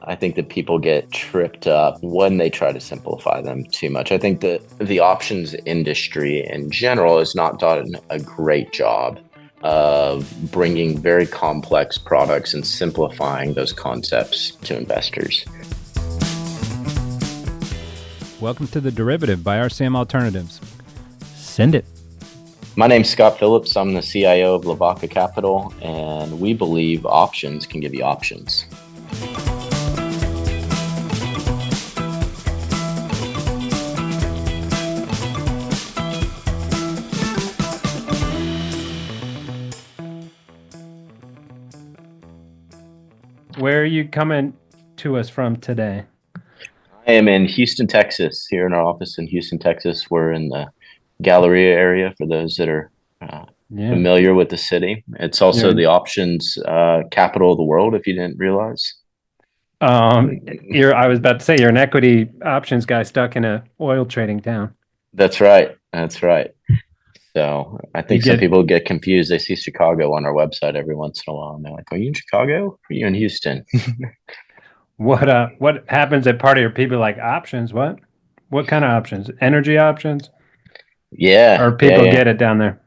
I think that people get tripped up when they try to simplify them too much. I think that the options industry in general has not done a great job of bringing very complex products and simplifying those concepts to investors. Welcome to The Derivative by RCM Alternatives. Send it. My name's Scott Phillips. I'm the CIO of Lavaca Capital, and we believe options can give you options. Where are you coming to us from today? I am in Houston, Texas, here in our office in Houston, Texas. We're in the Galleria area for those that are familiar with the city. It's also the options capital of the world, if you didn't realize. I was about to say you're an equity options guy stuck in a oil trading town. That's right. That's right. So I think some people get confused. They see Chicago on our website every once in a while, and they're like, "Are you in Chicago? Or are you in Houston?" What happens at part of your people like options? What kind of options? Energy options? Yeah. Or people get it down there?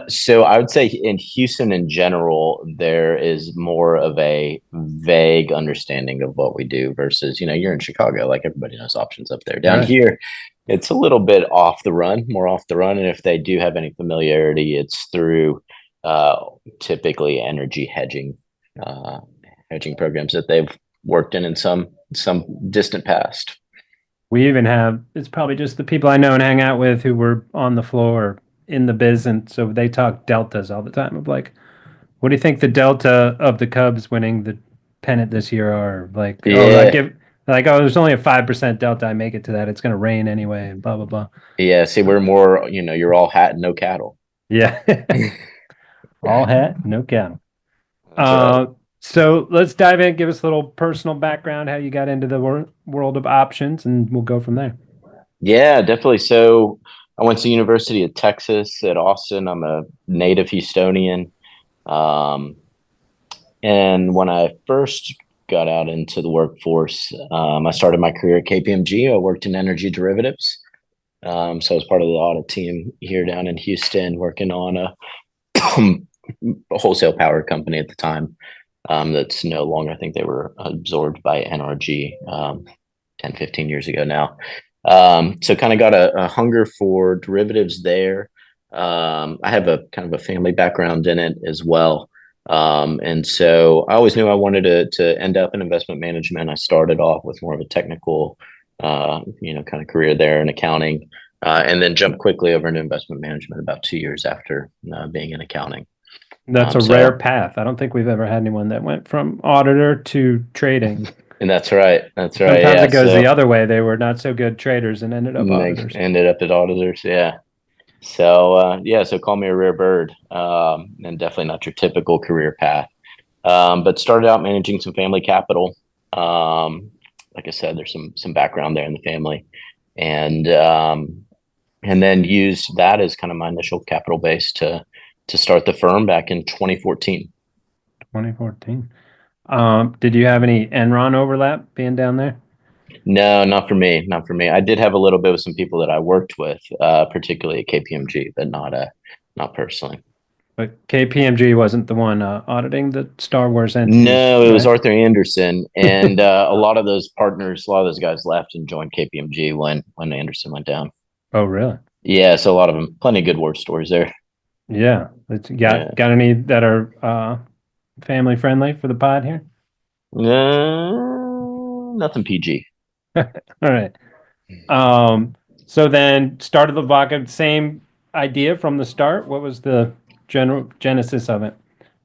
So I would say in Houston in general, there is more of a vague understanding of what we do versus, you're in Chicago, like everybody knows options up there. Down here, it's a little bit more off the run. And if they do have any familiarity, it's through typically energy hedging programs that they've worked in some distant past. We even have, it's probably just the people I know and hang out with who were on the floor in the biz, and so they talk deltas all the time of like, what do you think the delta of the Cubs winning the pennant this year are? Like, there's only a 5% delta. I make it to that. It's going to rain anyway, and blah blah blah. Yeah, see, we're more, you're all hat and no cattle. Yeah, all hat, no cattle. Right. So let's dive in. Give us a little personal background, how you got into the world of options, and we'll go from there. Yeah, definitely. So I went to University of Texas at Austin. I'm a native Houstonian. And when I first got out into the workforce, I started my career at KPMG. I worked in energy derivatives. So I was part of the audit team here down in Houston, working on a wholesale power company at the time. That's no longer, I think they were absorbed by NRG 10, 15 years ago now. So kind of got a hunger for derivatives there. I have a kind of a family background in it as well. And so I always knew I wanted to end up in investment management. I started off with more of a technical, kind of career there in accounting, and then jumped quickly over into investment management about 2 years after being in accounting. That's a rare path. I don't think we've ever had anyone that went from auditor to trading. And that's right. Sometimes it goes the other way. They were not so good traders and ended up auditors. Ended up at auditors, yeah. So so call me a rare bird, and definitely not your typical career path. But started out managing some family capital. Like I said, there's some background there in the family, and then used that as kind of my initial capital base to start the firm back in 2014. 2014. Did you have any Enron overlap being down there? No, not for me. Not for me. I did have a little bit with some people that I worked with, particularly at KPMG, but not personally. But KPMG wasn't the one auditing the Star Wars entities. No, it was Arthur Andersen, and a lot of those partners, a lot of those guys left and joined KPMG when Andersen went down. Oh, really? Yeah, so a lot of them, plenty of good war stories there. Yeah, got any that are family friendly for the pod here? Nothing PG. All right. So then started Lavaca, same idea from the start. What was the general genesis of it?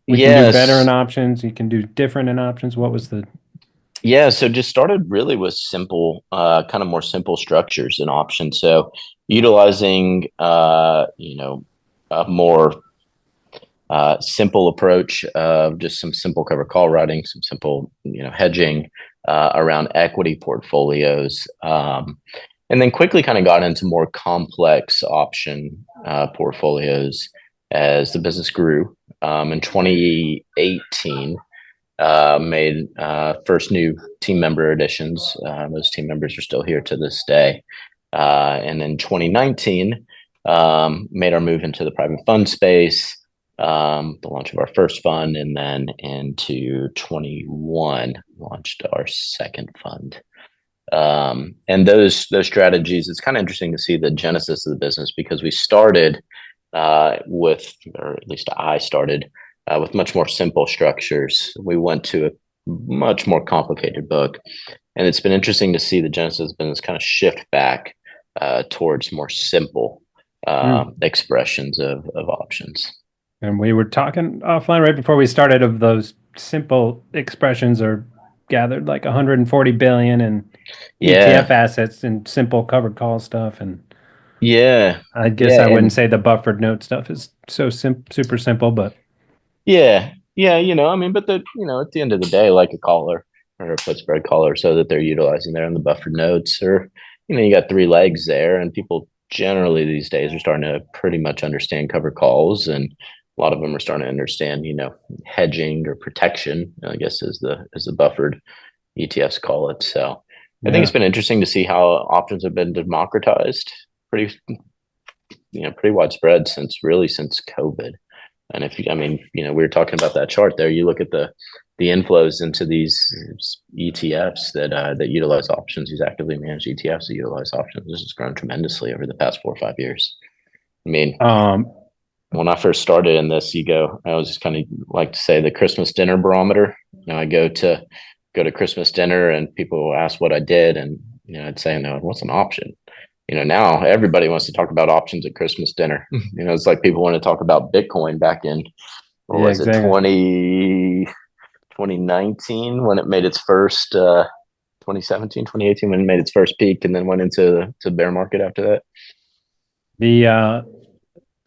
We can do better in options. You can do different in options. What was the? Yeah, so just started really with simple, kind of more simple structures in options. So utilizing, a more simple approach of just some simple cover call writing, some simple, hedging around equity portfolios. And then quickly kind of got into more complex option portfolios as the business grew. In 2018, Made first new team member additions. Those team members are still here to this day. And in 2019, made our move into the private fund space, the launch of our first fund, and then into 21 launched our second fund. And those strategies, it's kind of interesting to see the genesis of the business because we started with, or at least I started with much more simple structures. We went to a much more complicated book, and it's been interesting to see the genesis of the business kind of shift back towards more simple expressions of options. And we were talking offline right before we started of those simple expressions are gathered like 140 billion in ETF Yeah, assets and simple covered call stuff. And yeah, I guess yeah, I wouldn't and say the buffered note stuff is so super simple, but yeah, yeah, I mean, but at the end of the day, like a caller or a put spread caller, so that they're utilizing there on the buffered notes, or you got three legs there, and people generally these days are starting to pretty much understand covered calls, and a lot of them are starting to understand, hedging or protection, I guess is the buffered ETFs call it. So I think it's yeah. been interesting to see how options have been democratized, pretty pretty widespread since COVID. And if you, I mean, we were talking about that chart there. You look at the inflows into these ETFs that utilize options, these actively managed ETFs that utilize options. This has grown tremendously over the past 4 or 5 years. I mean, Um, when I first started in this, I was just kind of like to say the Christmas dinner barometer. I go to Christmas dinner and people ask what I did, and I'd say, no, what's an option? Now everybody wants to talk about options at Christmas dinner. It's like people want to talk about Bitcoin back in, what yeah, was it, exactly. 2019 when it made its first, 2017, 2018 when it made its first peak and then went into to bear market after that. The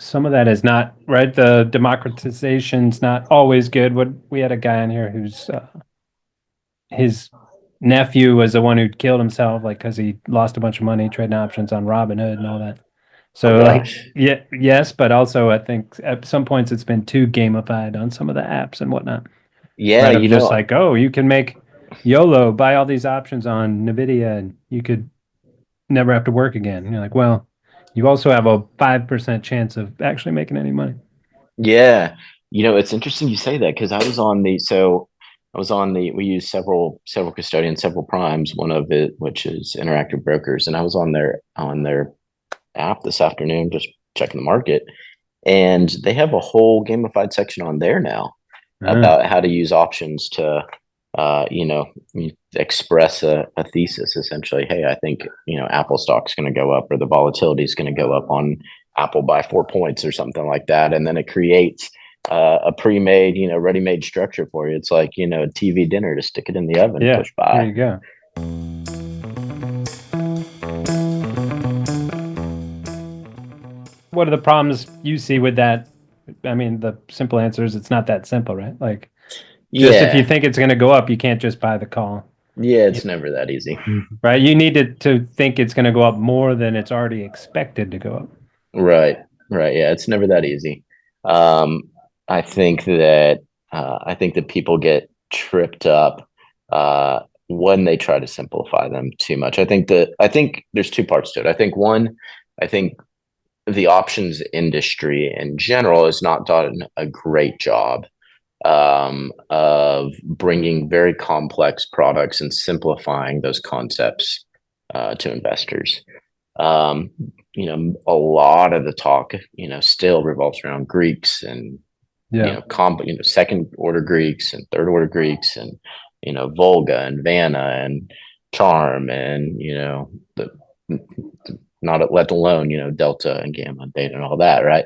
some of that is not right. The democratization's not always good. What we had a guy on here who's his nephew was the one who killed himself, like because he lost a bunch of money trading options on Robinhood and all that. Oh So, like, gosh. yeah, yes, but also I think at some points it's been too gamified on some of the apps and whatnot. Yeah, Right, of just like, oh, you can make YOLO, buy all these options on Nvidia, and you could never have to work again. And you're like, well, you also have a 5% chance of actually making any money. yeah. It's interesting you say that because I was on the we use several custodians, several primes, one of it which is Interactive Brokers, and I was on their app this afternoon just checking the market. And they have a whole gamified section on there now Uh, about how to use options to, express a thesis. Essentially, hey, I think Apple stock's going to go up, or the volatility is going to go up on Apple by 4 points, or something like that, and then it creates a pre-made, ready-made structure for you. It's like a TV dinner to stick it in the oven, yeah, push there buy. you go. What are the problems you see with that? I mean, the simple answer is it's not that simple, right? Like, just if you Yeah, think it's going to go up, you can't just buy the call. yeah, You, it's never that easy. right? You need to think it's going to go up more than it's already expected to go up. Right, right. Yeah, it's never that easy. Um, I think that I think that people get tripped up when they try to simplify them too much. I think there's two parts to it. I think one, I think the options industry in general has not done a great job of bringing very complex products and simplifying those concepts to investors. Um, a lot of the talk, still revolves around Greeks and, Yeah. second order Greeks and third order Greeks and, Volga and Vanna and Charm and, the, not let alone, Delta and Gamma and Beta and all that. Right.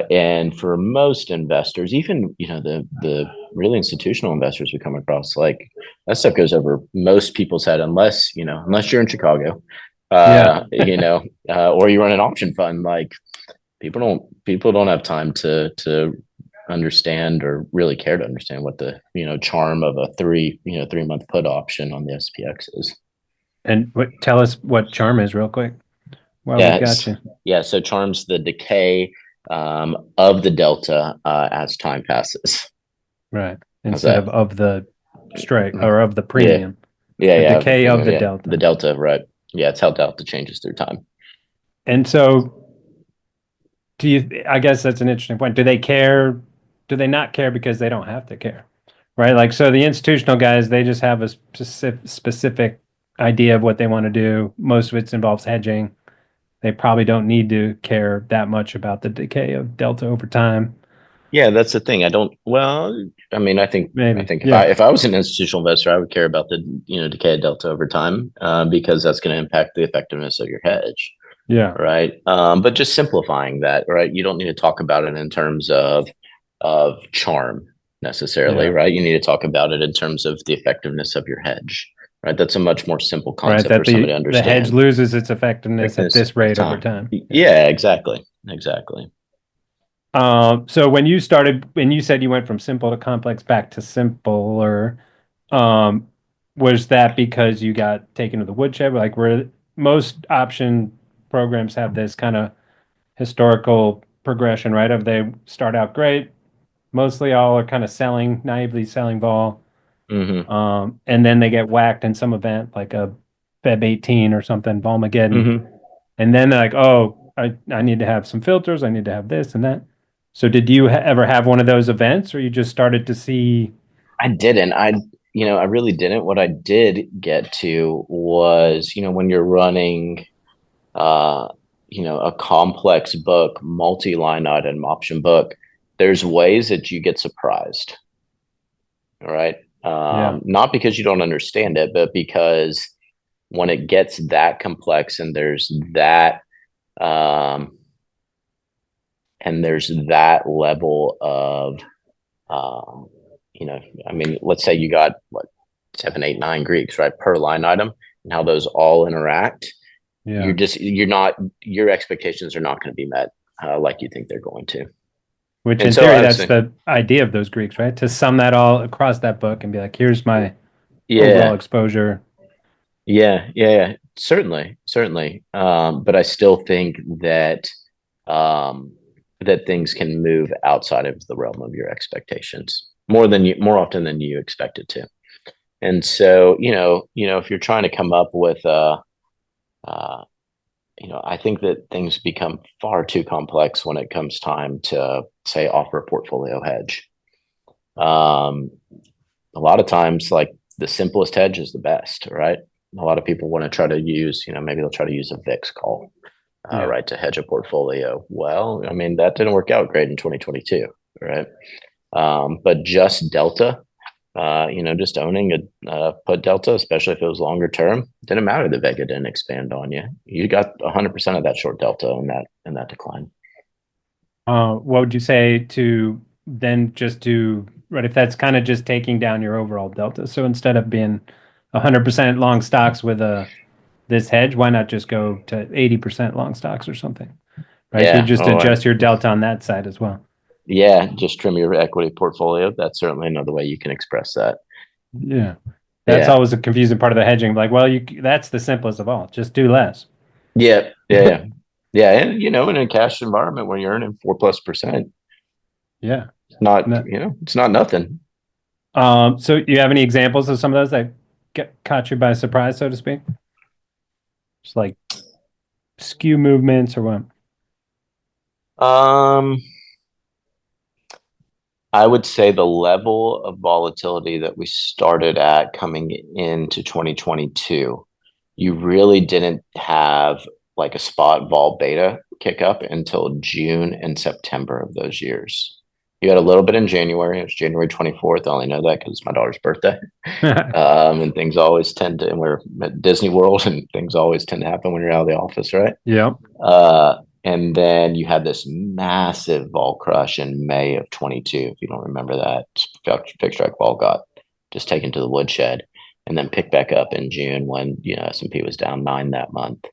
And for most investors, even, the really institutional investors we come across, like that stuff goes over most people's head, unless you're in Chicago, Yeah. or you run an option fund. Like people don't have time to understand or really care to understand what the charm of a 3 month put option on the SPX is. And tell us what charm is real quick while we've Yeah, got you. yeah. So charms the decay of the delta as time passes. Right. How's instead that? of the strike Mm. or of the Yeah, premium, the yeah, the decay of premium, the yeah, the delta. delta, right? Yeah, it's how delta changes through time. And so do you, I guess that's an interesting point. Do they care? Do they not care because they don't have to care? Right? Like, so the institutional guys, they just have a specific idea of what they want to do. Most of it involves hedging. They probably don't need to care that much about the decay of delta over time. Yeah, that's the thing. I don't. Well, I mean, I Maybe. think Yeah. if I was an institutional investor, I would care about the decay of delta over time, because that's going to impact the effectiveness of your hedge, Yeah. right? But just simplifying that, right? You don't need to talk about it in terms of charm necessarily, Yeah. right? You need to talk about it in terms of the effectiveness of your hedge, right? That's a much more simple Right. concept for That somebody to the hedge understand. loses its effectiveness at Thickness this of rate over time. time. Yeah. Yeah, exactly, exactly. So when you started, when you said you went from simple to complex back to simpler, um, was that because you got taken to the woodshed? Like, where most option programs have this kind of historical progression, right? Of they start out great, mostly all are kind of selling, naively selling vol, Hmm. and then they get whacked in some event like a Feb 18 or something, Volmageddon, Hmm. and then they're like, oh, I need to have some filters, I need to have this and that. So did you ever have one of those events, or you just started to see? I didn't. I really didn't. What I did get to was, when you're running, uh, a complex book, multi-line item option book, there's ways that you get surprised, all right? Yeah, Not because you don't understand it, but because when it gets that complex um, and there's that level of, um, you know, I mean, let's say you got what, 7, 8, 9 Greeks, right, per line item, and how those all interact. yeah. You're not, your expectations are not going to be met, like you think they're going to. Which And in so theory, I would that's say, the idea of those Greeks, right? To sum that all across that book and be like, here's my overall yeah, exposure. yeah, certainly, certainly. But I still think um, that things can move outside of the realm of your expectations more often than you expect it to. And so, if you're trying to come up with uh, I think that things become far too complex when it comes time to say offer a portfolio hedge. Um, a lot of times, like the simplest hedge is the best, right? A lot of people want to try to use, maybe they'll try to use a VIX call, Yeah. right, to hedge a portfolio. Well, I mean, that didn't work out great in 2022, right? But just delta, just owning a put delta, especially if it was longer term, didn't matter that Vega didn't expand on you. You got 100% of that short delta in that decline. What would you say to then just do, right? If that's kind of just taking down your overall delta. So instead of being 100% long stocks with a this hedge, why not just go to 80% long stocks or something? Right? Can you Yeah. just Oh, adjust your delta on that side as well? yeah. Just trim your equity portfolio. That's certainly another way you can express that. Yeah. That's Yeah. always a confusing part of the hedging. Like, well, you that's the simplest of all. Just do less. Yeah. Yeah. Yeah. And, in a cash environment where you're earning 4+%, Yeah. it's not, No. it's not nothing. So you have any examples of some of those that caught you by surprise, so to speak? Just like skew movements or what? Um, I would say the level of volatility that we started at coming into 2022, you really didn't have like a spot vol beta kick up until June and September of those years. You had a little bit in January. It was January 24th. I only know that because it's my daughter's birthday. And things always tend to, and we're at Disney World, and things always tend to happen when you're out of the office, right? Yeah. And then you had this massive vol crush in May of 22. If you don't remember that, fixed strike vol got just taken to the woodshed, and then picked back up in June when S&P was down 9 that month.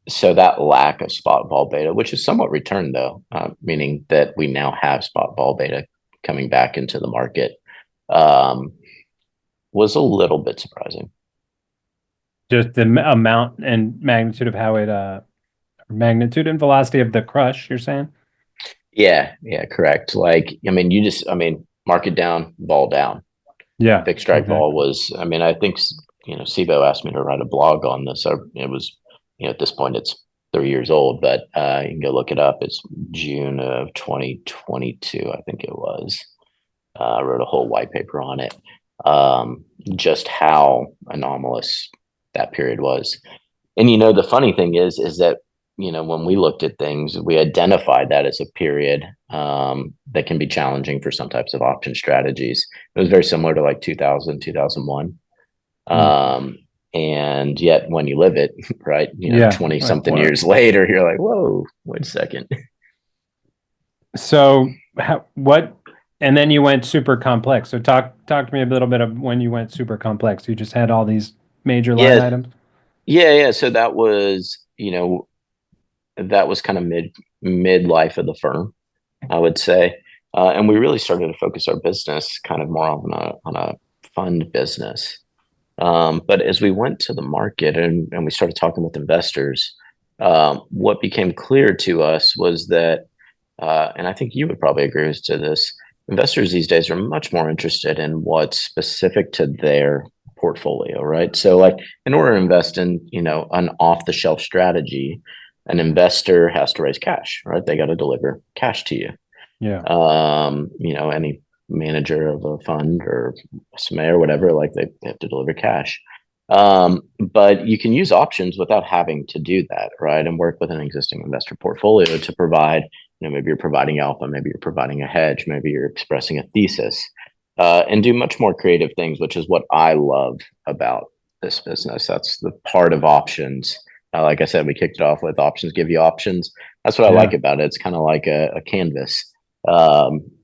So that lack of spot vol beta, which is somewhat returned though, meaning that we now have spot vol beta coming back into the market, um, was a little bit surprising. Just the amount and magnitude of how it magnitude and velocity of the crush, you're saying? Yeah, correct. Like, I mean, market down, vol down. Yeah, Fixed strike vol exactly. was, I mean, I think, SIBO asked me to write a blog on this. It was, at this point it's 3 years old, but you can go look it up. It's June of 2022, I think it was. I wrote a whole white paper on it. Just how anomalous that period was. And the funny thing is that when we looked at things, we identified that as a period that can be challenging for some types of option strategies. It was very similar to like 2000, 2001. Mm. Um, and yet when you live it, right, Yeah, 20 like something what? years later, you're like, whoa, wait a second. So what? And then you went super complex. So talk to me a little bit of when you went super complex. You just had all these major line Yeah, items. yeah. So that was kind of midlife of the firm, I would say. And we really started to focus our business kind of more on a fund business. But as we went to the market and we started talking with investors, what became clear to us was that, and I think you would probably agree to this, investors these days are much more interested in what's specific to their portfolio, right? So, like, in order to invest in, an off-the-shelf strategy, an investor has to raise cash, right? They got to deliver cash to you. Yeah. Any manager of a fund or SMA or whatever, like they have to deliver cash. But you can use options without having to do that, right? And work with an existing investor portfolio to provide, maybe you're providing alpha, maybe you're providing a hedge, maybe you're expressing a thesis, and do much more creative things, which is what I love about this business. That's the part of options. Like I said, we kicked it off with options give you options. That's what I like Yeah. about it. It's kind of like a canvas.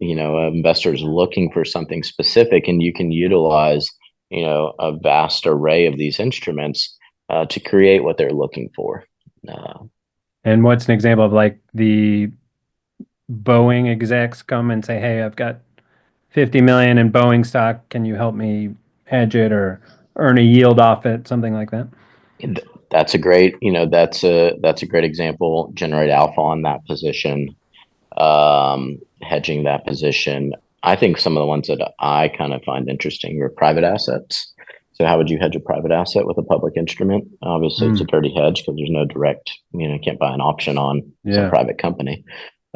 Investors looking for something specific, and you can utilize, a vast array of these instruments to create what they're looking for. Uh, And what's an example of like the Boeing execs come and say, "Hey, I've got 50 million in Boeing stock. Can you help me hedge it or earn a yield off it?" Something like that. that's a great, that's a great example. Generate alpha on that position, hedging that position. I think some of the ones that I kind of find interesting are private assets. So how would you hedge a private asset with a public instrument? Obviously, it's a Mm, dirty hedge because there's no direct, you can't buy an option on some yeah. private company.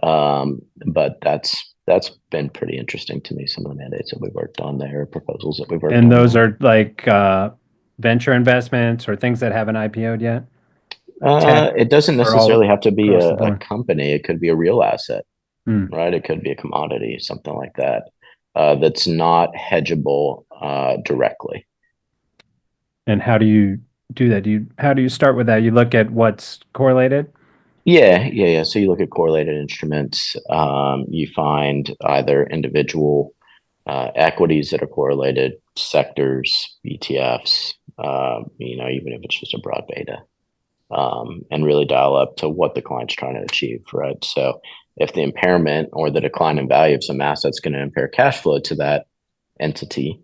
But that's been pretty interesting to me. Some of the mandates that we've worked on there, proposals that we've worked And on those there. are like venture investments or things that haven't IPO'd yet. Tech It doesn't or all necessarily have to be across the a board. company. It could be a real asset, Mm. right? It could be a commodity, something like that, that's not hedgeable directly. And how do you do that? How do you start with that? You look at what's correlated. Yeah. So you look at correlated instruments. You find either individual equities that are correlated, sectors, ETFs. Even if it's just a broad beta, and really dial up to what the client's trying to achieve, right? So if the impairment or the decline in value of some asset's going to impair cash flow to that entity,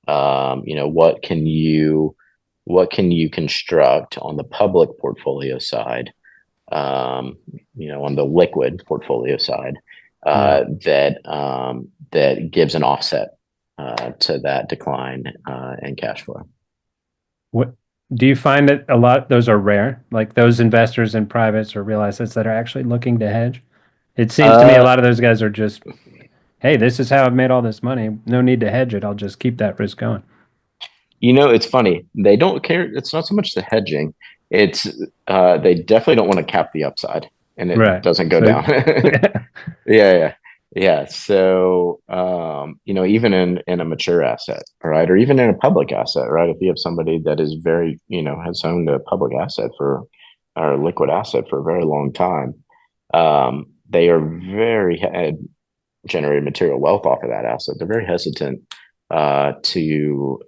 what can you construct on the public portfolio side, on the liquid portfolio side, Yeah. that gives an offset to that decline in cash flow. What do you find that a lot those are rare? Like those investors in privates or real assets that are actually looking to hedge? It seems to me a Uh, lot of those guys are just, hey, this is how I've made all this money. No need to hedge it. I'll just keep that risk going. it's funny. They don't care. It's not so much the hedging. It's they definitely don't want to cap the upside, and it Right. doesn't go So down. Yeah. So, even in a mature asset, right, or even in a public asset, right, if you have somebody that is very, has owned a public asset for or a liquid asset for a very long time, they are very generated material wealth off of that asset. They're very hesitant to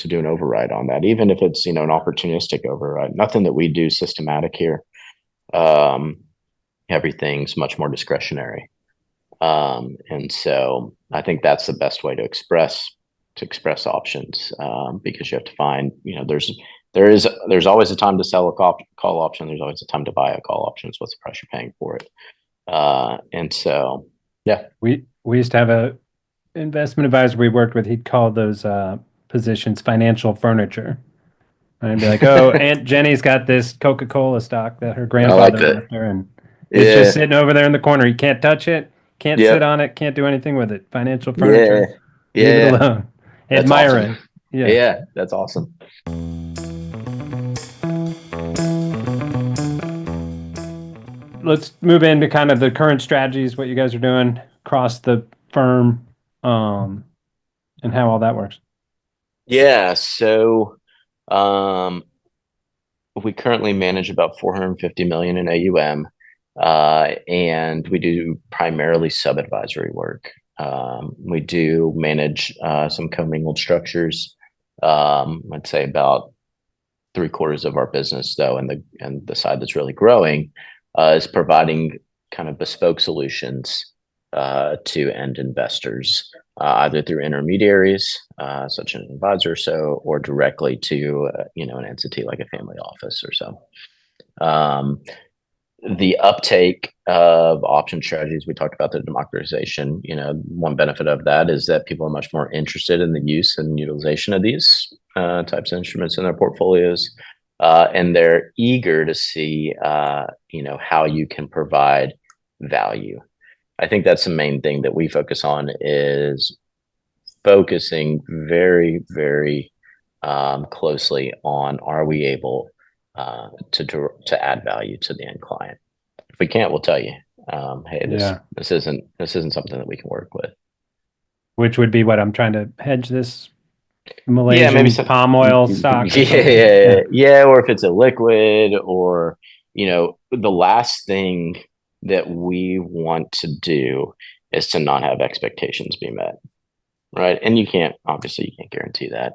do an override on that, even if it's an opportunistic override. Nothing that we do systematic here. Um, Everything's much more discretionary, and so I think that's the best way to express options, because you have to find, there's always a time to sell a call option. There's always a time to buy a call option. It's what's the price you're paying for it, and so yeah. we used to have investment advisor we worked with, he'd call those positions financial furniture. And I'd be like, "Oh, Aunt Jenny's got this Coca-Cola stock that her I like grandfather that. left her, and it's just Yeah. sitting over there in the corner. You can't touch it, can't sit Yep. on it, can't do anything with it. Financial Yeah. furniture. Leave it Yeah. alone. That's Admire awesome. it." Yeah. Yeah, that's awesome. Let's move into kind of the current strategies, what you guys are doing across the firm, and how all that works. Yeah. So um we currently manage about 450 million in AUM. And we do primarily sub-advisory work. We do manage some commingled structures. I'd say about three-quarters of our business, though, and the side that's really growing, is providing kind of bespoke solutions to end investors, either through intermediaries, such as an advisor, or so, or directly to an entity like a family office or so. Um, the uptake of option strategies, we talked about the democratization. One benefit of that is that people are much more interested in the use and utilization of these types of instruments in their portfolios, and they're eager to see how you can provide value. I think that's the main thing that we focus on, is focusing very, very closely on, are we able to add value to the end client? If we can't, we'll tell you, hey, this Yeah. this isn't something that we can work with. Which would be what I'm trying to hedge this Yeah, maybe Malaysian some. palm oil stock or something. Yeah, Yeah. yeah, or if it's a liquid, or the last thing that we want to do is to not have expectations be met, right? And you can't guarantee that.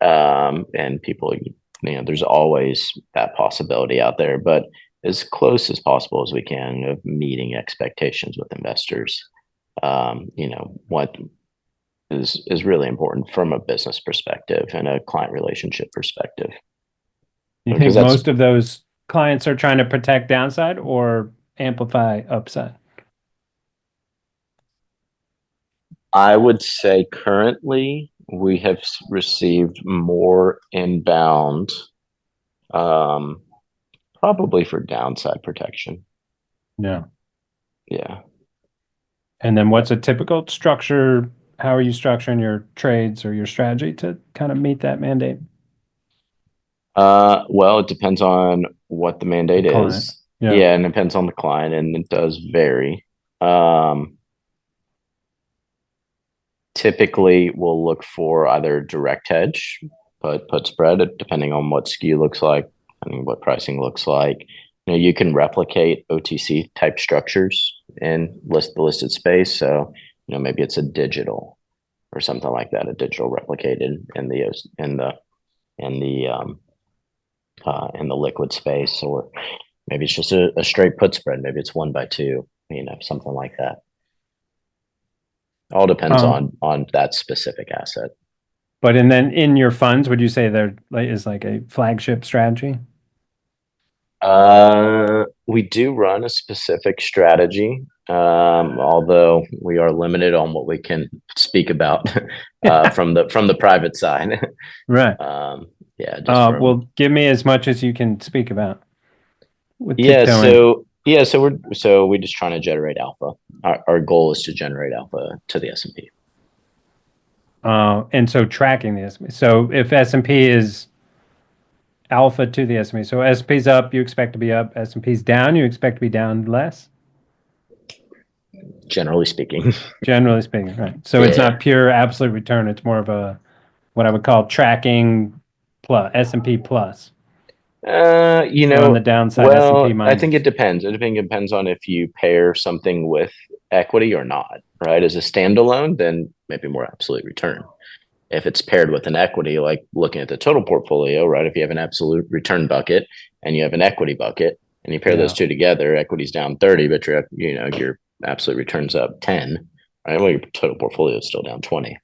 And people, there's always that possibility out there, but as close as possible as we can of meeting expectations with investors. What is really important from a business perspective and a client relationship perspective, You because think that's, most of those clients are trying to protect downside or amplify upside? I would say currently we have received more inbound, um, probably for downside protection. Yeah. Yeah. And then what's a typical structure? How are you structuring your trades or your strategy to kind of meet that mandate? Well, it depends on what the The mandate client. is. Yeah. Yeah, and it depends on the client, and it does vary. Um, Typically, we'll look for either direct hedge, put spread, depending on what skew looks like, and what pricing looks like. You can replicate OTC type structures in the listed space. So, maybe it's a digital or something like that, a digital replicated in the in the liquid space, or maybe it's just a straight put spread. Maybe it's 1 by 2, something like that. All depends Um, on that specific asset. but and then in your funds, would you say there is like a flagship strategy? We do run a specific strategy, although we are limited on what we can speak about from the private side. Right. um, yeah, just from Well, give me as much as you can speak about with yeah. tiptoeing. So we just trying to generate alpha. Our goal is to generate alpha to the S&P. And so tracking the S&P. So if S&P is alpha to the S&P, so S&P's up, you expect to be up. S&P's down, you expect to be down less, Generally speaking. generally speaking, right? So it's Yeah. not pure absolute return. It's more of a what I would call tracking plus S&P plus, Uh, you or on the know, downside S&P well, I think it minus. depends. I think it depends on if you pair something with equity or not, right? As a standalone, then maybe more absolute return. If it's paired with an equity, like looking at the total portfolio, right? If you have an absolute return bucket and you have an equity bucket, and you pair those Yeah. two together, equity's down 30, but your absolute return's up 10, right? Well, your total portfolio is still down 20.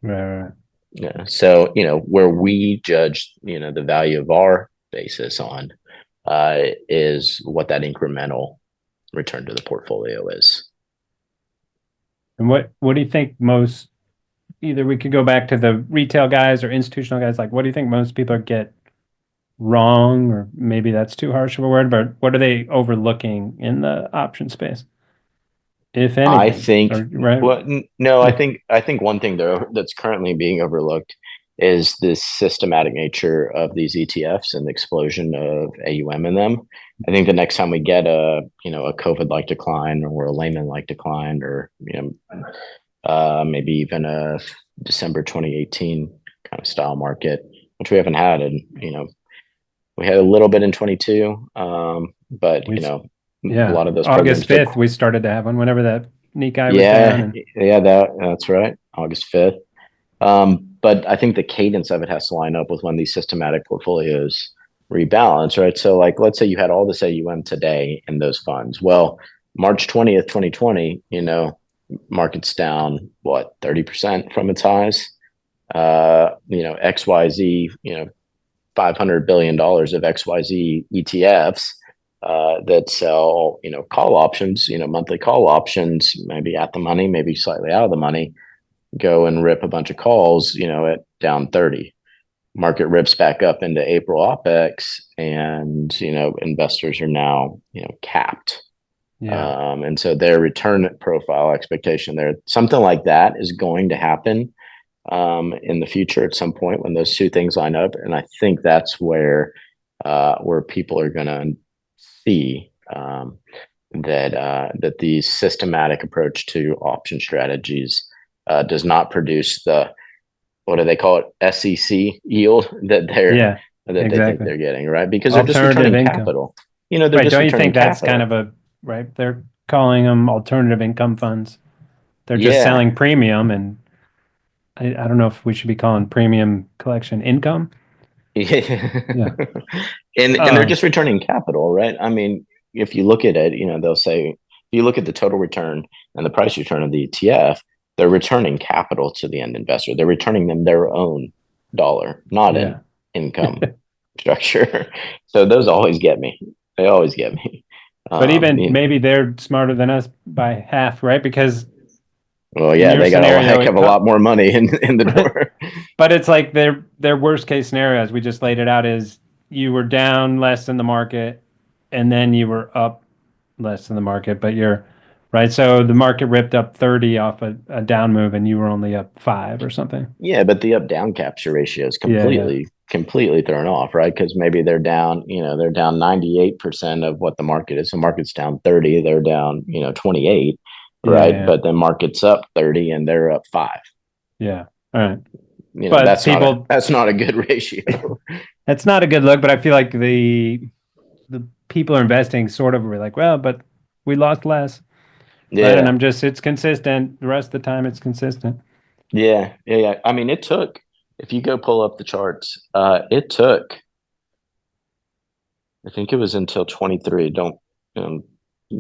Right, right. Yeah. So, where we judge, the value of our basis on, is what that incremental return to the portfolio is. And what do you think most either we could go back to the retail guys or institutional guys. Like, what do you think most people get wrong? Or maybe that's too harsh of a word, but what are they overlooking in the option space, if I anything? think, Or right? well, no, I Yeah. think one thing though that's currently being overlooked is the systematic nature of these ETFs and the explosion of AUM in them. I think the next time we get a a COVID like decline or a Lehman like decline or maybe even a December 2018 kind of style market, which we haven't had, and we had a little bit in 22, but We, a yeah. lot of those August programs took. 5th, we started to have one whenever that Nikkei was down. Yeah, And yeah, that's right. August 5th. But I think the cadence of it has to line up with when these systematic portfolios rebalance, right? So, like, let's say you had all this AUM today in those funds. Well, March 20th, 2020, market's down what 30% from its highs. XYZ, $500 billion of XYZ ETFs that sell, call options, monthly call options, maybe at the money, maybe slightly out of the money, go and rip a bunch of calls, at down 30. Market rips back up into April OPEX, and investors are now capped. yeah. And so their return profile expectation there, something like that is going to happen in the future at some point when those two things line up. And I think that's where people are going to see that the systematic approach to option strategies does not produce the, what do they call it, SEC yield Yeah, that they think exactly. they're getting, right? Because they're just Alternative returning income. capital. They're Right. just Don't you returning think that's kind of capital. a right? They're calling them alternative income funds. They're just Yeah. selling premium, and I don't know if we should be calling premium collection income. Yeah. Yeah. And they're Um, just returning capital, right? I mean, if you look at it, they'll say, if you look at the total return and the price return of the ETF, they're returning capital to the end investor. They're returning them their own dollar, not an yeah. income structure. So those always get me. They always get me. But even You know, maybe they're smarter than us by half, right? Because well, in yeah, your they got a scenario, heck of a lot more money in the right? door. But it's like their worst case scenario, as we just laid it out, is you were down less than the market, and then you were up less than the market, but you're right. So the market ripped up 30 off a down move, and you were only up 5 or something. Yeah, but the up down capture ratio is Yeah, yeah, completely thrown off, right? Because maybe they're down 98% of what the market is. So market's down 30, they're down, 28, yeah, right? yeah, But then market's up 30 and they're up 5. yeah. All right. You know, But that's not a people, that's not a good ratio. that's not a good look. But I feel like the people are investing sort of were like, well, but we lost less, right? And Yeah. it's consistent. The rest of the time, it's consistent. Yeah. Yeah. Yeah. I mean, if you go pull up the charts, it took, I think it was until 23. Um,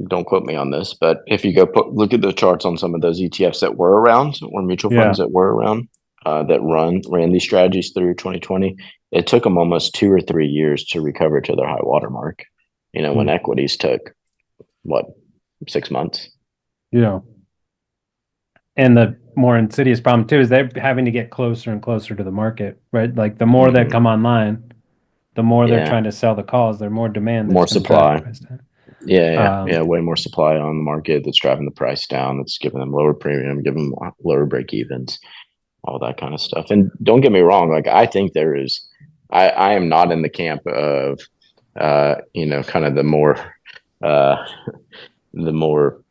don't quote me on this, but if you look at the charts on some of those ETFs that were around or mutual funds Yeah. that were around that ran these strategies through 2020, it took them almost 2 or 3 years to recover to their high water mark. When Hmm. equities took what, 6 months. Yeah. And the more insidious problem too is they're having to get closer and closer to the market, right? Like the more that Hmm. come online, the more they're Yeah, trying to sell the calls, the more demand more that's going to drive the supply. price down. Yeah, yeah, yeah. Um, Way more supply on the market that's driving the price down. That's giving them lower premium, giving them lower break evens, all that kind of stuff. And don't get me wrong, like I think there is, I am not in the camp of, kind of uh, the more,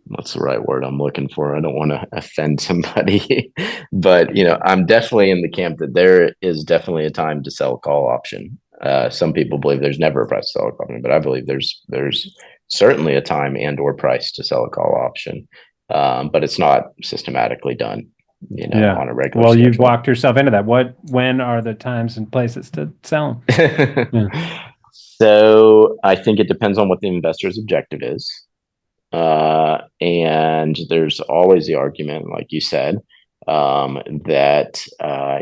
what's the right word I'm looking for? I don't want to offend somebody, but I'm definitely in the camp that there is definitely a time to sell a call option. Some people believe there's never a price to sell a call option, but I believe there's certainly a time and or price to sell a call option, but it's not systematically done, yeah. on a regular Well, you've schedule. walked yourself into that. When are the times and places to sell them? So I think it depends on what the investor's objective is. And there's always the argument, like you said, that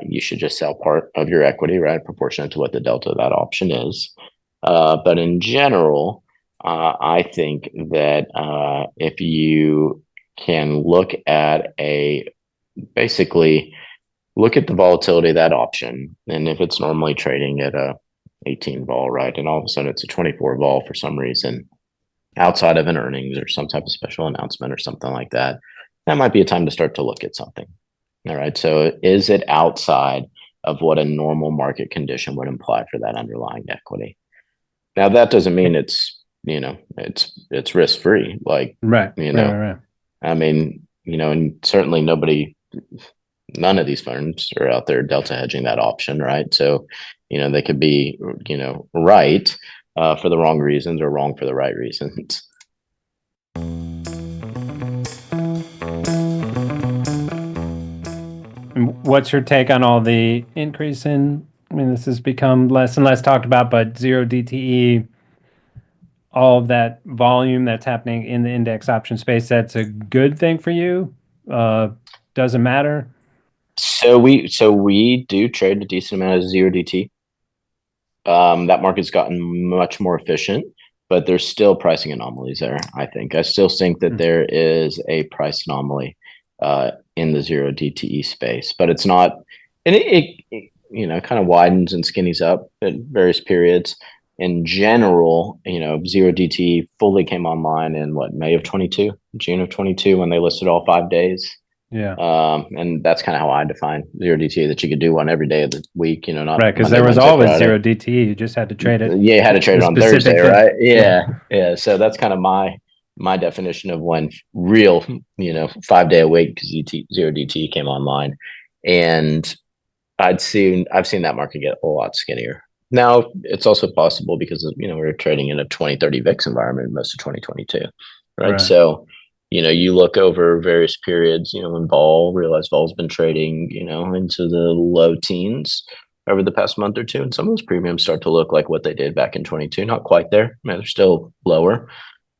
you should just sell part of your equity, right, proportionate to what the delta of that option is. But in general, I think that if you can look at basically look at the volatility of that option. And if it's normally trading at a 18 vol, right? And all of a sudden it's a 24 vol for some reason outside of an earnings or some type of special announcement or something like that, that might be a time to start to look at something. All right. So is it outside of what a normal market condition would imply for that underlying equity? Now that doesn't mean it's risk free. Like, Right, you right, know, right, right. I mean, and certainly none of these firms are out there delta hedging that option, right? So, they could be, right for the wrong reasons or wrong for the right reasons. And what's your take on all the increase in? I mean, this has become less and less talked about, but zero DTE, all of that volume that's happening in the index option space, that's a good thing for you? Uh, doesn't matter. So we do trade a decent amount of zero DT. That market's gotten much more efficient, but there's still pricing anomalies there. I still think that Hmm. there is a price anomaly in the zero DTE space, but it's not, and it kind of widens and skinnies up at various periods. In general, zero DT fully came online in what, May of 22, June of 22, when they listed all 5 days. Yeah. And that's kind of how I define zero DT, that you could do one every day of the week, not Right, because Monday, there was Wednesday, always Friday. zero DTE. You just had to trade it Yeah, you had to trade the it on Thursday, specific day. right? Yeah. Yeah. Yeah. So that's kind of my definition of when real, 5 day a week zero DT came online. And I've seen that market get a lot skinnier. Now it's also possible because we were trading in a 2030 VIX environment most of 2022. Right. Right. So, you look over various periods, when realized vol's been trading, into the low teens over the past month or two. And some of those premiums start to look like what they did back in 22. Not quite there. I mean, they're still lower.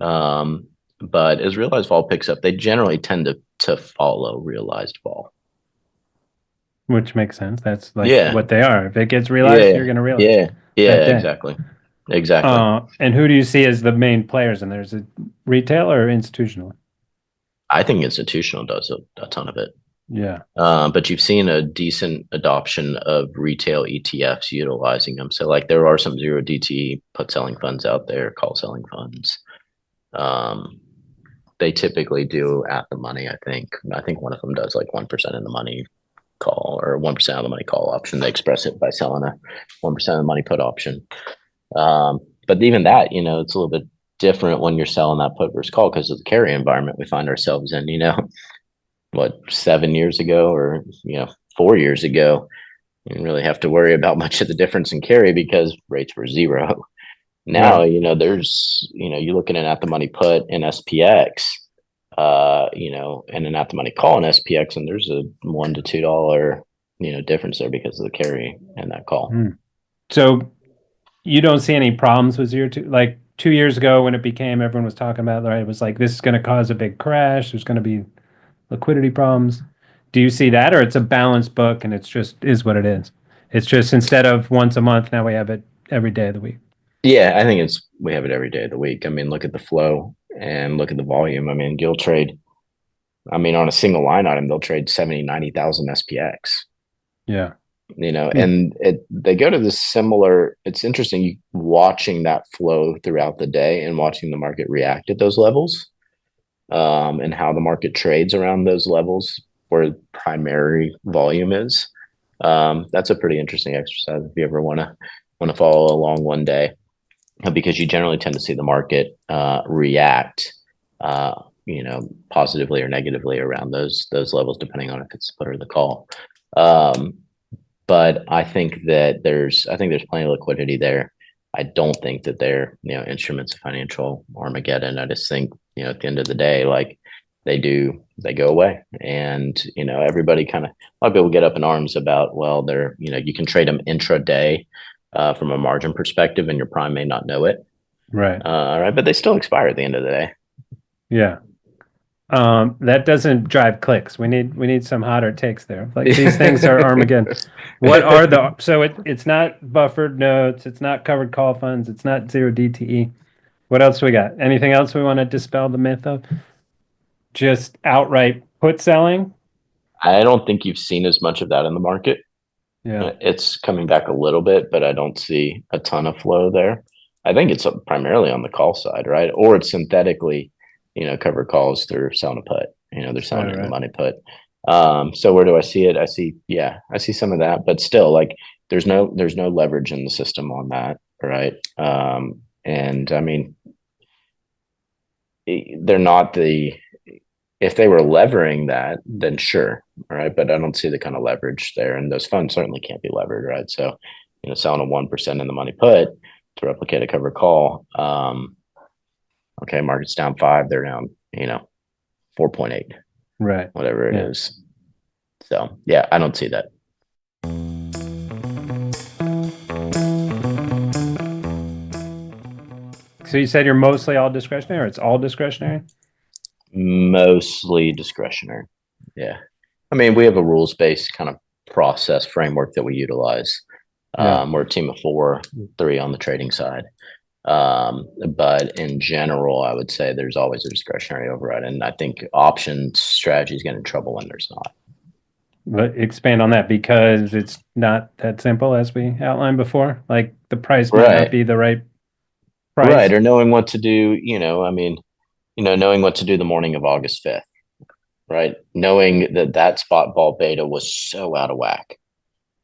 Um, but as realized vol picks up, they generally tend to follow realized vol. Which makes sense. That's like Yeah. what they are. If it gets realized, Yeah, you're going to realize yeah, that yeah, day. exactly, exactly. And who do you see as the main players? And there's a retail or institutional? I think institutional does a ton of it, Yeah. but you've seen a decent adoption of retail ETFs utilizing them. So, like, there are some zero DT put selling funds out there, call selling funds. Um, they typically do at the money. I think one of them does like 1% in the money call or 1% of the money call option. They express it by selling a 1% of the money put option. But even that, it's a little bit different when you're selling that put versus call because of the carry environment we find ourselves in, what, 7 years ago or, 4 years ago, you didn't really have to worry about much of the difference in carry because rates were zero. Now, Right. there's, you're looking at the money put in SPX, and an at the money call in SPX, and there's a $1 to $2, difference there because of the carry and that call. Hmm. So you don't see any problems with zero two, like 2 years ago when it became, everyone was talking about, right? It was like, this is going to cause a big crash. There's going to be liquidity problems. Do you see that, or it's a balanced book and it's just is what it is? It's just instead of once a month, now we have it every day of the week. Yeah, I think we have it every day of the week. I mean, look at the flow and look at the volume. I mean, you'll trade, on a single line item, they'll trade 70, 90,000 SPX, Yeah. Hmm. and they go to this similar, it's interesting watching that flow throughout the day and watching the market react at those levels, and how the market trades around those levels where primary volume is. That's a pretty interesting exercise if you ever want to follow along one day, because you generally tend to see the market react, positively or negatively around those levels, depending on if it's the put or the call. Um, but I think there's plenty of liquidity there. I don't think that they're instruments of financial Armageddon. I just think at the end of the day, like, they go away, and everybody kind of, a lot of people get up in arms about, well, they're you can trade them intraday, from a margin perspective, and your prime may not know it. Right. All right, but they still expire at the end of the day. Yeah. That doesn't drive clicks. We need some hotter takes there. Like these things are Armageddon. What are the so it's not buffered notes, it's not covered call funds, it's not zero DTE. What else we got? Anything else we want to dispel the myth of? just outright put selling? I don't think you've seen as much of that in the market. Yeah. It's coming back a little bit, but I don't see a ton of flow there. I think it's primarily on the call side, right? Or it's synthetically, covered calls through selling a put. They're selling it in the Right. money put. So where do I see it? I see some of that, but still, like there's no leverage in the system on that, right? And I mean, they're not the if they were levering that, then sure, right? But I don't see the kind of leverage there, and those funds certainly can't be levered, right? So, selling a 1% in the money put to replicate a covered call. Okay, market's down 5, they're down, 4.8, Right. whatever it Yeah. is. So yeah, I don't see that. So you said you're mostly all discretionary, or it's all discretionary? Mostly discretionary. Yeah. I mean, we have a rules based kind of process framework that we utilize. Yeah. We're a team of 4, 3 on the trading side. But in general, I would say there's always a discretionary override. And I think option strategies get in trouble when there's not. But expand on that because it's not that simple as we outlined before. Like the price might not Right. be the right Right. price. Or knowing what to do, I mean, knowing what to do the morning of August 5th, right? Knowing that spot ball beta was so out of whack,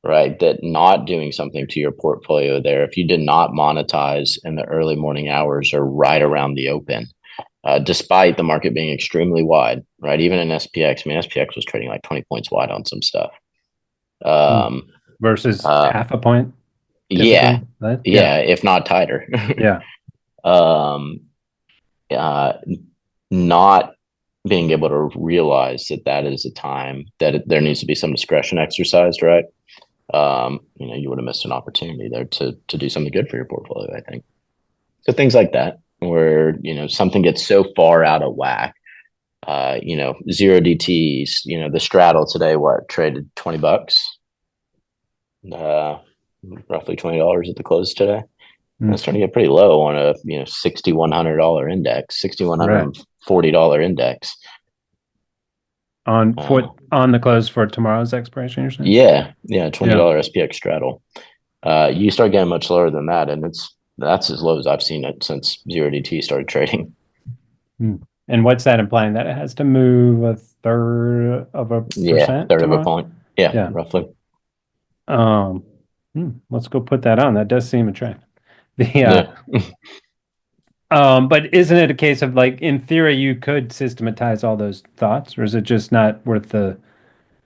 right? That not doing something to your portfolio there, if you did not monetize in the early morning hours or right around the open, despite the market being extremely wide, right? Even in SPX, I mean, SPX was trading like 20 points wide on some stuff. Hmm. Um, Versus uh, half a point yeah, typically. Right? Yeah. yeah, if not tighter. Yeah. um, uh, Not being able to realize that is a time that there needs to be some discretion exercised, right? You would have missed an opportunity there to do something good for your portfolio, I think. So things like that, where something gets so far out of whack. Zero DTs. The straddle today, what traded $20, uh, roughly $20 at the close today. Hmm. That's starting to get pretty low on a $6,100 index, Right. $6,140 index. Uh, On the close for tomorrow's expiration, you're saying? yeah, Yeah. $20 SPX straddle. You start getting much lower than that, and that's as low as I've seen it since zero DT started trading. Hmm. And what's that implying? That it has to move a third of a Yeah, percent third of a tomorrow? point. Yeah, Yeah. roughly. Um, let's go put that on. That does seem attractive. The Yeah, but isn't it a case of like in theory you could systematize all those thoughts, or is it just not worth the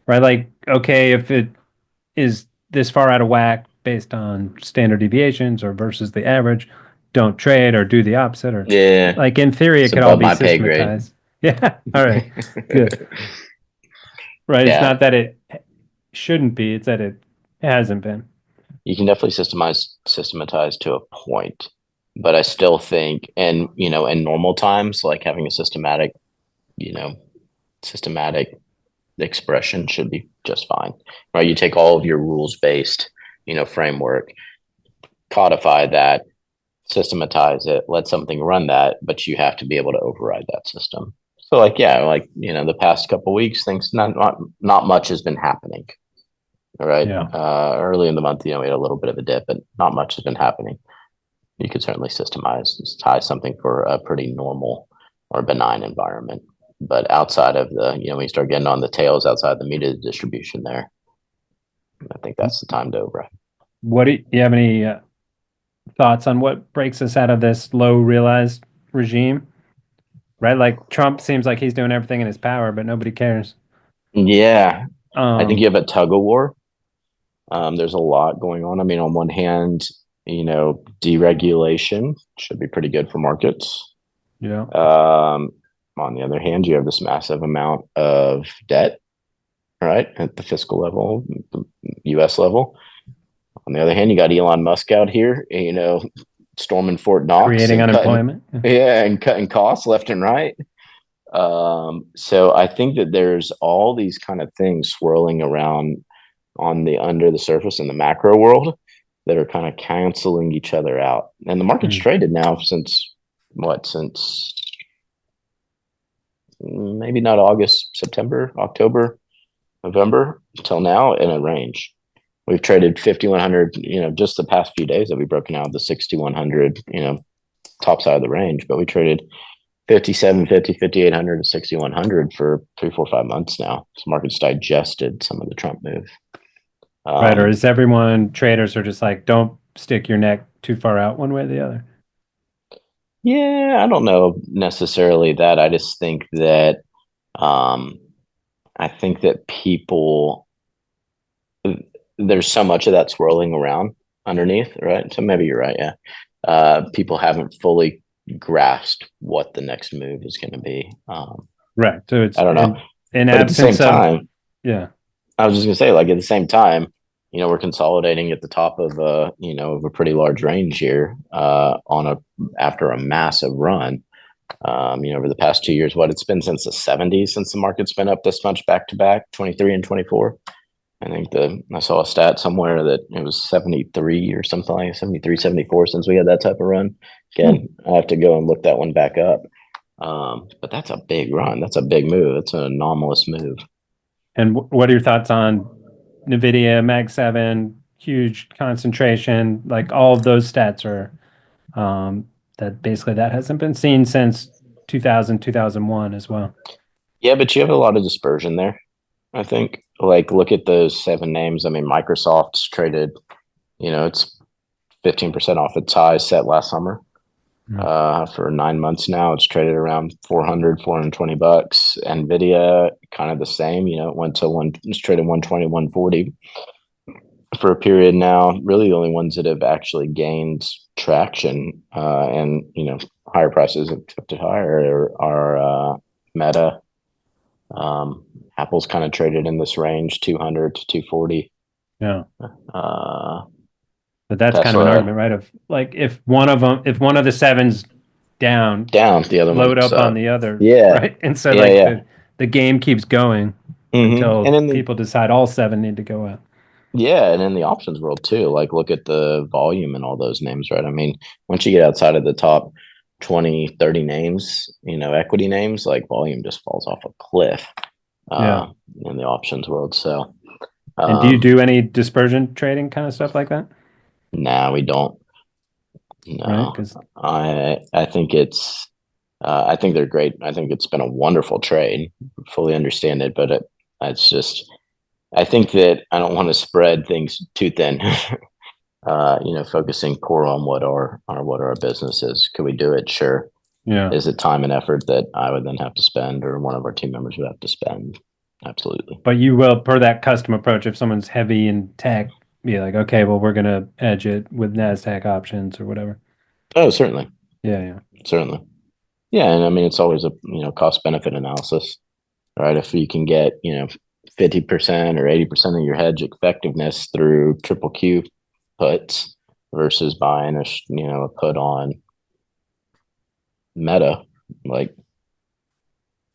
right? Like, okay, if it is this far out of whack based on standard deviations or versus the average, don't trade or do the opposite, or yeah, like in theory it it's could all above be my pay grade. systematized. Yeah. All right. Good. Right. It's Yeah, not that it shouldn't be, it's that it hasn't been. you can definitely systematize to a point, but I still think, and in normal times, like having a you know, systematic expression should be just fine, right? You take all of your rules based, framework, codify that, systematize it, let something run that, but you have to be able to override that system. So, like, yeah, like the past couple of weeks, things not much has been happening. All right, Yeah. early in the month, we had a little bit of a dip, but not much has been happening. You could certainly tie something for a pretty normal or benign environment. But outside of when you start getting on the tails outside the media distribution there, I think that's the time to override. What do you have any thoughts on what breaks us out of this low realized regime? Right? Like Trump seems like he's doing everything in his power, but nobody cares. Yeah, I think you Um, have a tug of war. There's a lot going on. I mean, on one hand, deregulation should be pretty good for markets. yeah, Um, on the other hand, you have this massive amount of debt, right, at the fiscal level, the U.S. level. On the other hand, you got Elon Musk out here, storming Fort Knox creating and unemployment. cutting costs left and right. So I think that there's all these kind of things swirling around on the under the surface in the macro world that are kind of canceling each other out. And the market's Hmm. traded now since what? Since maybe not August, September, October, November until now in a range. We've traded 5,100, just the past few days that we've broken out the 6,100, top side of the range, but we traded 5750, 5800 to 6100 for 3, 4, 5 months now. So market's digested some of the Trump move. Right. Or is everyone traders are just like, don't stick your neck too far out one way or the other? Yeah, I don't know necessarily that. I just think that um, I think that people there's so much of that swirling around underneath, right? So maybe you're right. Yeah, people haven't fully grasped what the next move is going to be. Right. So it's I don't know, in but at the same absence of, time, yeah. I was just gonna say, like at the same time, we're consolidating at the top of of a pretty large range here, on a after a massive run. Over the past 2 years, what it's been since the 70s since the market's been up this much back to back, 23 and 24. I think I saw a stat somewhere that it was 73 or something like 73, 74 since we had that type of run. Again, I have to go and look that one back up. But that's a big run. That's a big move. It's an anomalous move. And what are your thoughts on NVIDIA, Mag 7, huge concentration? Like all of those stats are that basically that hasn't been seen since 2000, 2001 as well. Yeah, but you have a lot of dispersion there. I think. Like, look at those 7 names. I mean, Microsoft's traded, it's 15% off its high set last summer. Mm. For 9 months now, it's traded around 400, $420. Nvidia, kind of the same. It went to it's traded 120, 140 for a period now. Really, the only ones that have actually gained traction, and higher prices have kept it higher are Meta. Apple's kind of traded in this range, 200 to 240. Yeah. Uh, But that's kind of an Tesla argument, right? Of like if one of them, if one of the sevens down, down, the other load one's up on up. the other, Yeah, right? And so yeah, like yeah. the game keeps going And until in the people decide all seven need to go out. Yeah, and in the options world too. Like, look at the volume and all those names, right? I mean, once you get outside of the top 20, 30 names, equity names, like volume just falls off a cliff, Yeah. uh, in the options world. So, And do you um, do any dispersion trading kind of stuff like that? nah, we don't. Right? No, Because I think they're great. I think it's been a wonderful trade. Fully understand it, but it's just, I think that I don't want to spread things too thin. Focusing core on what our business is. Could we do it? Sure. yeah. Is it time and effort that I would then have to spend, or one of our team members would have to spend? Absolutely. But you will, per that custom approach, if someone's heavy in tech, be like, okay, well, we're gonna edge it with NASDAQ options or whatever. Oh, certainly, Yeah, yeah. certainly. Yeah, and I mean it's always a cost benefit analysis, right? If you can get 50% or 80% of your hedge effectiveness through triple Q puts versus buying a put on Meta, like,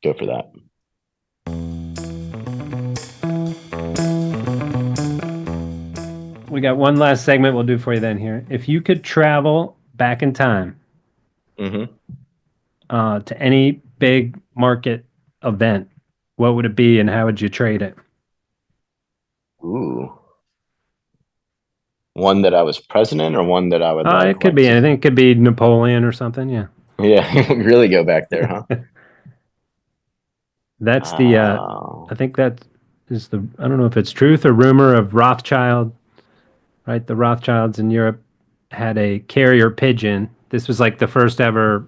go for that. We got one last segment we'll do for you then here. If you could travel back in time Mm-hmm. to any big market event, what would it be and how would you trade it? Ooh. One that I was president, or one that I would It could be anything. It could be Napoleon or something. Yeah. yeah, really go back there, huh? That's the, I Oh, think that is the, I don't know if it's truth or rumor of Rothschild, right? The Rothschilds in Europe had a carrier pigeon. This was like the first ever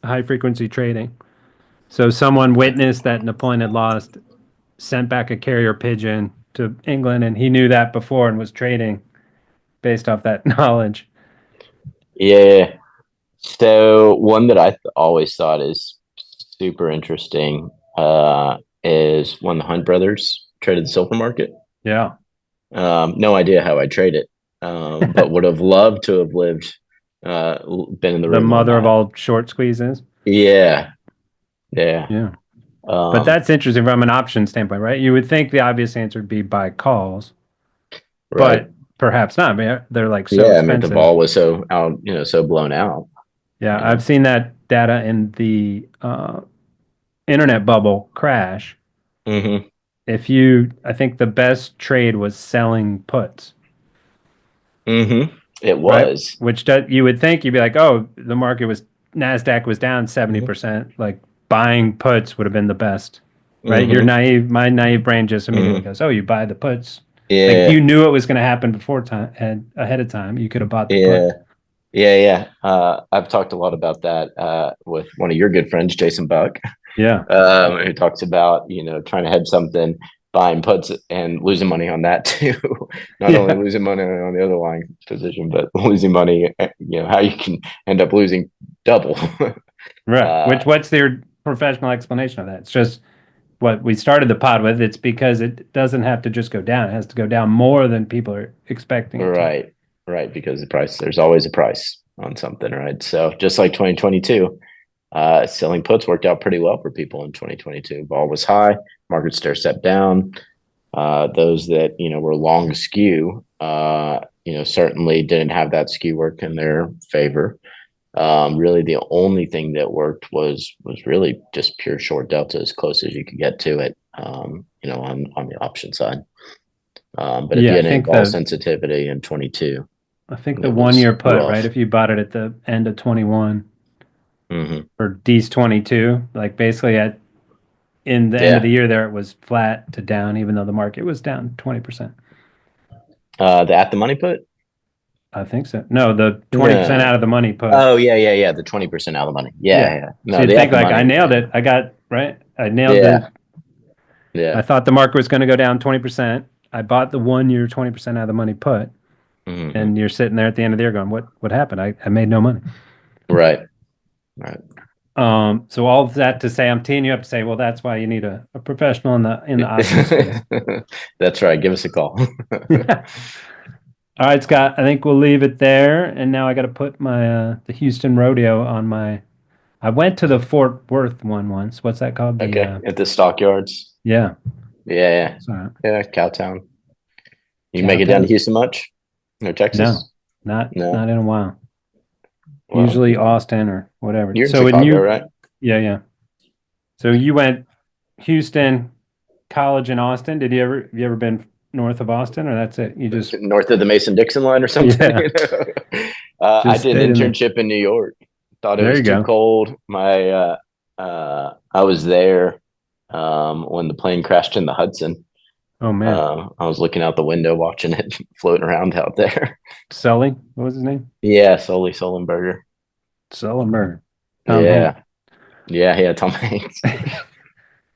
high frequency trading. So someone witnessed that Napoleon had lost, sent back a carrier pigeon to England, and he knew that before and was trading based off that knowledge. yeah. So one that always thought is super interesting, is when the Hunt brothers traded the silver market. Yeah. No idea how I trade it, but would have loved to have been in the The room on mother of that. all short squeezes. Yeah, yeah. Yeah. But Um, that's interesting from an option standpoint, right? You would think the obvious answer would be buy calls, right. but perhaps not. I mean, they're like so Yeah, I mean the expensive. ball was so out, so blown out. Yeah, You I've know. seen that data in the internet bubble crash, Hmm. I think the best trade was selling puts, Hmm. It right? was. You would think you'd be like, oh, the market was Nasdaq was down Hmm. 70%. Like buying puts would have been the best, right? Hmm. My naive brain just immediately Hmm. goes, oh, you buy the puts. Like Yeah. you knew it was going to happen before time and ahead of time. You could have bought the Yeah. put. Yeah. Yeah. I've talked a lot about that with one of your good friends, Jason Buck, Yeah. who talks about, trying to hedge something, buying puts and losing money on that too. Not only Yeah. losing money on the underlying position, but losing money, how you can end up losing double. Right. uh, What's their professional explanation of that? It's just what we started the pod with. It's because it doesn't have to just go down. It has to go down more than people are expecting it to. right. Right. Because there's always a price on something. Right. So just like 2022, selling puts worked out pretty well for people in 2022. Vol was high, market stair stepped down. Those that were long skew, certainly didn't have that skew work in their favor. Really, the only thing that worked was really just pure short delta, as close as you could get to it. On the option side. But if you Yeah, had any vol sensitivity in 22, I think the it one was year put, right? rough. If you bought it at the end of 21 Hmm. or D's 22, like basically at in the end of Yeah. the year there it was flat to down, even though the market was down 20%. The at the money put. I think so. No, the 20% No. out of the money put. Oh, yeah, yeah, yeah. The 20% out of the money. Yeah, Yeah. yeah. So No, you'd the at think the like I money. nailed Yeah, it. I got right. I nailed yeah, the I yeah. thought the market was going to go down 20%. I bought the 1 year 20% out of the money put, Hmm. and you're sitting there at the end of the year going, what happened? I made no money. Right, right. So all of that to say, I'm teeing you up to say, well, that's why you need a professional in the option space. That's right. Give us a call. All right, Scott, I think we'll leave it there. And now I got to put my the Houston rodeo on my. I went to the Fort Worth one once. What's that called? The Okay, at the stockyards. yeah, Yeah, yeah, sorry, yeah. Cowtown. You make it down to Cowtown. Houston much? Or No, Texas? not No. in a while. Well, Usually Austin or whatever. you're in So when Chicago, you right? yeah yeah. So you went Houston, college in Austin. Have you ever been north of Austin, or that's it? You just North of the Mason-Dixon line or something. yeah, I just did an stayed in there. internship in New York. Thought it There was you too go. cold. I was there when the plane crashed in the Hudson. Oh man, I was looking out the window watching it floating around out there. Sully, what was his name? Yeah, Sully Sullenberger. Sullenberger. Tom Hanks. Yeah, yeah, yeah. Tom Hanks.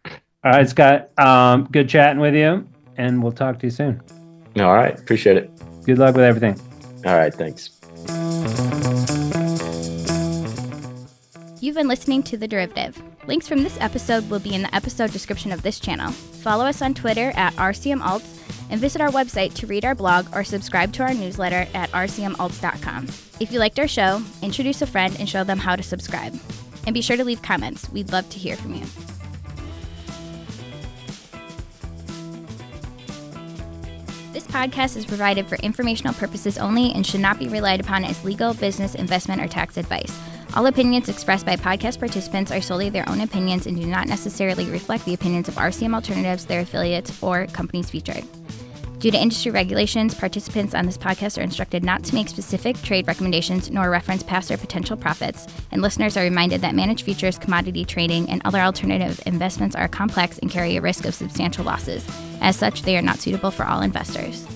All right, Scott. Good chatting with you, and we'll talk to you soon. All right, appreciate it. Good luck with everything. All right, thanks. You've been listening to The Derivative. Links from this episode will be in the episode description of this channel. Follow us on Twitter at RCMAlts and visit our website to read our blog or subscribe to our newsletter at rcmalts.com. If you liked our show, introduce a friend and show them how to subscribe. And be sure to leave comments. We'd love to hear from you. This podcast is provided for informational purposes only and should not be relied upon as legal, business, investment, or tax advice. All opinions expressed by podcast participants are solely their own opinions and do not necessarily reflect the opinions of RCM Alternatives, their affiliates, or companies featured. Due to industry regulations, participants on this podcast are instructed not to make specific trade recommendations nor reference past or potential profits, and listeners are reminded that managed futures, commodity trading, and other alternative investments are complex and carry a risk of substantial losses. As such, they are not suitable for all investors.